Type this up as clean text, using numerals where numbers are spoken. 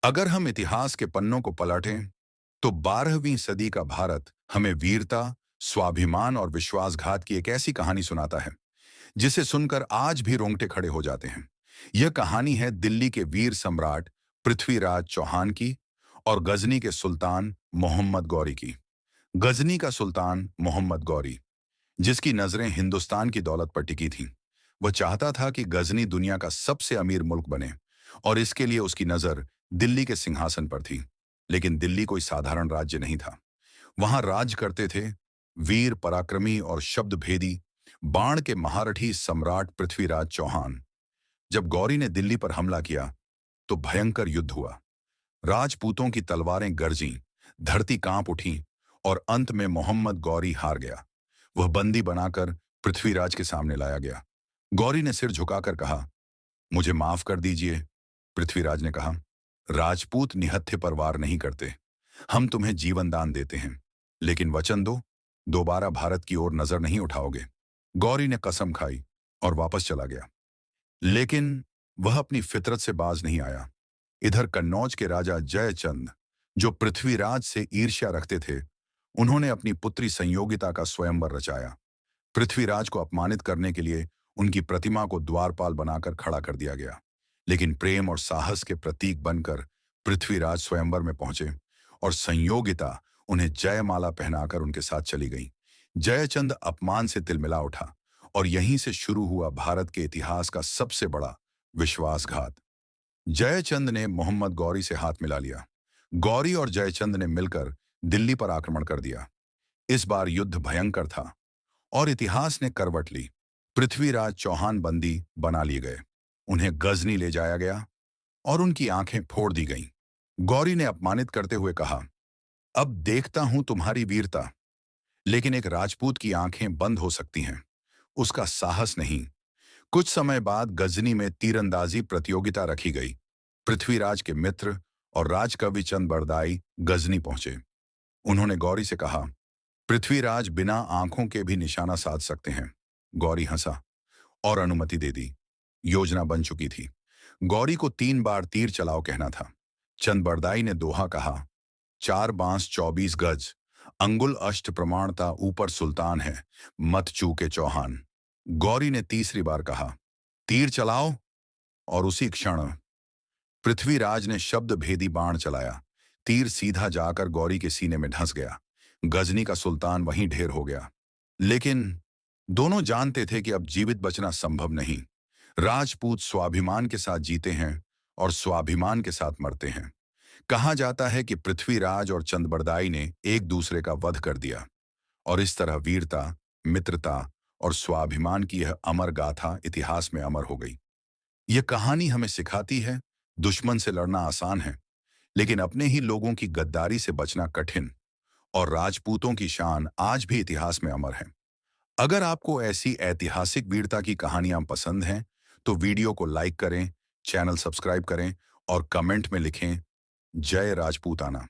अगर हम इतिहास के पन्नों को पलटें, तो 12वीं सदी का भारत हमें वीरता, स्वाभिमान और विश्वासघात की एक ऐसी कहानी सुनाता है, जिसे सुनकर आज भी रोंगटे खड़े हो जाते हैं। यह कहानी है दिल्ली के वीर सम्राट पृथ्वीराज चौहान की और गजनी के सुल्तान मोहम्मद गौरी की। गजनी का सुल्तान मोहम्मद गौरी, जिसकी नजरें हिंदुस्तान की दौलत पर टिकी थीं, वह चाहता था कि गजनी दुनिया का सबसे अमीर मुल्क बने, और इसके लिए उसकी नजर दिल्ली के सिंहासन पर थी। लेकिन दिल्ली कोई साधारण राज्य नहीं था। वहां राज करते थे वीर पराक्रमी और शब्द भेदी बाण के महारथी सम्राट पृथ्वीराज चौहान। जब गौरी ने दिल्ली पर हमला किया, तो भयंकर युद्ध हुआ। राजपूतों की तलवारें गरजीं, धरती कांप उठी, और अंत में मोहम्मद गौरी हार गया। वह बंदी बनाकर पृथ्वीराज के सामने लाया गया। गौरी ने सिर झुकाकर कहा, मुझे माफ कर दीजिए। पृथ्वीराज ने कहा, राजपूत निहत्थे पर वार नहीं करते। हम तुम्हें जीवन दान देते हैं, लेकिन वचन दो, दोबारा भारत की ओर नजर नहीं उठाओगे। गौरी ने कसम खाई और वापस चला गया। लेकिन वह अपनी फितरत से बाज नहीं आया। इधर कन्नौज के राजा जयचंद, जो पृथ्वीराज से ईर्ष्या रखते थे, उन्होंने अपनी पुत्री संयोगिता का स्वयंवर रचाया। पृथ्वीराज को अपमानित करने के लिए उनकी प्रतिमा को द्वारपाल बनाकर खड़ा कर दिया गया। लेकिन प्रेम और साहस के प्रतीक बनकर पृथ्वीराज स्वयंवर में पहुंचे, और संयोगिता उन्हें जयमाला पहनाकर उनके साथ चली गई। जयचंद अपमान से तिलमिला उठा, और यहीं से शुरू हुआ भारत के इतिहास का सबसे बड़ा विश्वासघात। जयचंद ने मोहम्मद गौरी से हाथ मिला लिया। गौरी और जयचंद ने मिलकर दिल्ली पर आक्रमण कर दिया। इस बार युद्ध भयंकर था, और इतिहास ने करवट ली। पृथ्वीराज चौहान बंदी बना लिए गए। उन्हें गजनी ले जाया गया और उनकी आंखें फोड़ दी गईं। गौरी ने अपमानित करते हुए कहा, अब देखता हूं तुम्हारी वीरता। लेकिन एक राजपूत की आंखें बंद हो सकती हैं, उसका साहस नहीं। कुछ समय बाद गजनी में तीरंदाजी प्रतियोगिता रखी गई। पृथ्वीराज के मित्र और राजकवि चंद बरदाई गजनी पहुंचे। उन्होंने गौरी से कहा, पृथ्वीराज बिना आंखों के भी निशाना साध सकते हैं। गौरी हंसा और अनुमति दे दी। योजना बन चुकी थी। गौरी को 3 बार तीर चलाओ कहना था। चंद बरदाई ने दोहा कहा, 4 बांस 24 गज, अंगुल अष्ट प्रमाणता ऊपर सुल्तान है, मत चूके चौहान। गौरी ने तीसरी बार कहा, तीर चलाओ, और उसी क्षण पृथ्वीराज ने शब्द भेदी बाण चलाया। तीर सीधा जाकर गौरी के सीने में धंस गया। गजनी का सुल्तान वहीं ढेर हो गया। लेकिन दोनों जानते थे कि अब जीवित बचना संभव नहीं। राजपूत स्वाभिमान के साथ जीते हैं और स्वाभिमान के साथ मरते हैं। कहा जाता है कि पृथ्वीराज और चंदबरदाई ने एक दूसरे का वध कर दिया, और इस तरह वीरता, मित्रता और स्वाभिमान की यह अमर गाथा इतिहास में अमर हो गई। यह कहानी हमें सिखाती है, दुश्मन से लड़ना आसान है, लेकिन अपने ही लोगों की गद्दारी से बचना कठिन। और राजपूतों की शान आज भी इतिहास में अमर है। अगर आपको ऐसी ऐतिहासिक वीरता की कहानियां पसंद हैं, तो वीडियो को लाइक करें, चैनल सब्सक्राइब करें और कमेंट में लिखें, जय राजपूताना।